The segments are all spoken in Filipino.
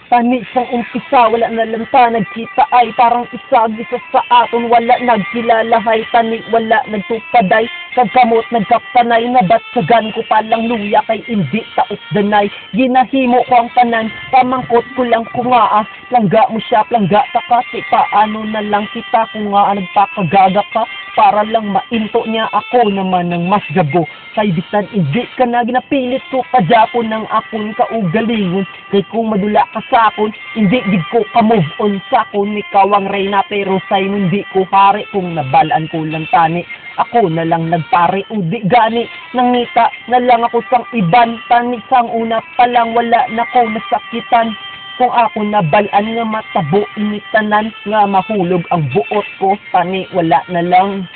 Tani sang umpisa, wala na lang ta nagkita ay parang isa sa aton wala nagkilalahay. Tani wala nagtupaday, kagkamot nagkapanay na ba't sagan ko palang luya kay hindi taos danay. Ginahimo ko ang tanan, pamangkot ko lang ko nga langga mo siya, langga ta kasi paano na lang kita kung nga nagpakagaga ka para lang mainto niya ako naman ng mas gago. Kay bisan hindi ka na ginapilit ko kajapon ng akon kaugalingon. Kay kung madula ka sa akon, hindi gid ko ka-move on sa akon. Ikaw ang reyna pero sa'yo hindi ko hari. Kung nabalaan ko lang tani, ako na lang nagpare. Udi gani, nangita na lang ako sang iban. Tani sang una pa lang wala na ko nasakitan. Kung ako nabalaan nga matabo initanan nga mahulog ang buot ko. Tani wala na lang.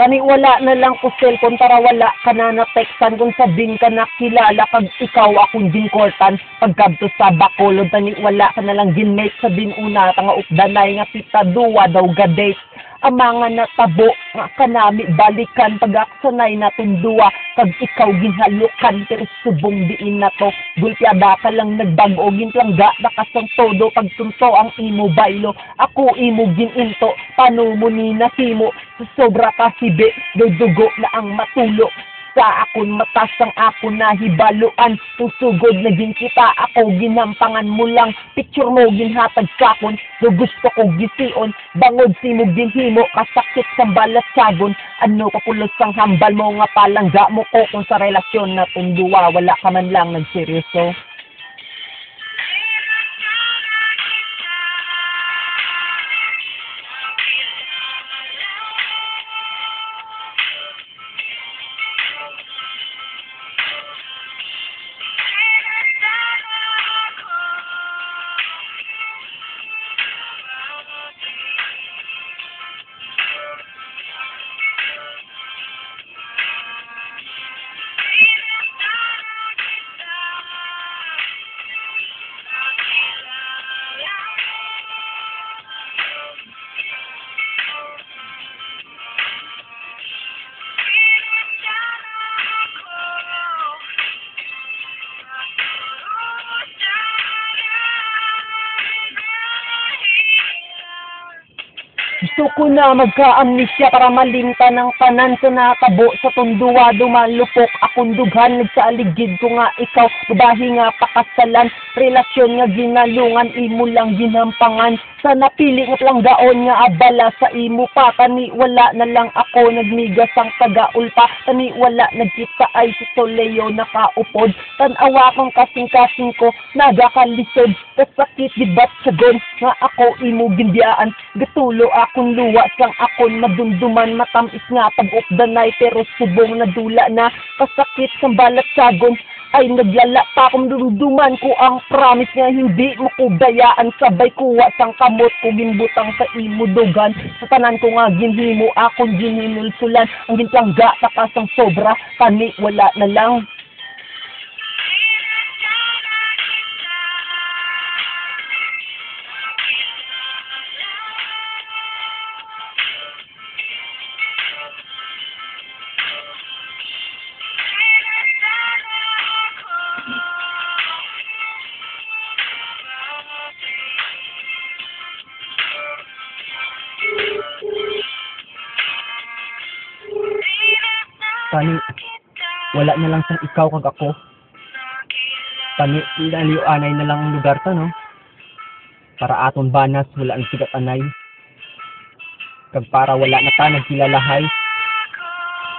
Tani wala na lang ko cellphone para wala ka na na-textan kung sabing ka nakilala kag ikaw akong ginkortan pagkadto sa Bacolod. Tani wala ka na lang ginmate sa una nga updanay nga kita duwa daw ga-date. Ang mga natabo nga kanami balikan pag-aksanay natin duwa kag ikaw ginhalukan pero subong diin na to gulpiada ka lang nagbago gintlangga nakasang todo pagsunto ang imo baylo ako imo gininto pano mo ni nasimo sa sobra ka sibe dugo na ang matulo sa akon matas ang ako na hibaluan tusugod naging kita ako ginampangan mo lang picture mo ginhatag kakon do gusto ko gision bangod si mo ginhimo kasakit sa balat sagon ano kapulos sang hambal mo nga palangga mo ko kung sa relasyon na tunduwa wala ka man lang nagseryoso. Gusto ko na magka-amnesia para malimta ng tanan sa nakabo sa tunduwa dumalupok akong dughan nagsaaligid ko nga ikaw babahi nga pakasalan relasyon nga ginalungan imo lang ginampangan sa napili nga planggaon nga abala sa imo pa tani wala na lang ako nagmigas ang tagaulpa tani wala nagkita ay si Soleo nakaupod tanawa kong kasing-kasing ko nagakalisod kasakit dibat sagon nga ako imo ginbiyaan gatulo akong luwa sang akon madumduman matamis nga pag-updanay pero subong na dula na kasakit sang balat sagon ay naglala pa akong dumduman ko ang promise nga hindi mo ko dayaan sabay kuwa sang kamot ko ginbutang sa imo dugan sa tanan ko nga ginhimo akong ginhinulsulan ang ginplangga takasang sobra tani wala na lang. Tani, wala na lang sang ikaw kag ako. Tani, anay na lang ang lugar ta, no? Para aton banas, wala ang sigatanay. Kag para wala na ta nagkilalahay.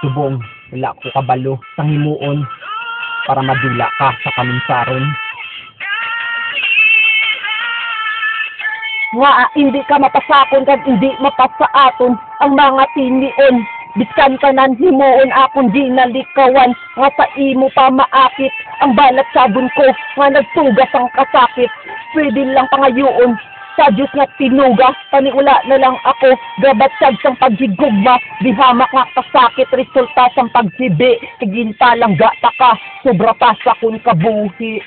Subong, Wala ko kabalo sang himuon para madula ka sa kaminsaron. Nga hindi ka mapasakon kag hindi mapasaaton ang mga tinion. Biskan ka nan himuon akong di nalikawan nga sa imo pa maakit ang balat sabon ko nga nagtugas ang kasakit. Pwede lang pangayoon sa Diyos nga tinuga, paniula na lang ako, gabatsag sang paghigugma, di hamak nga kasakit, resulta sang pagsibi, tiginta lang gata ka, sobra pa sa kun kabuhi.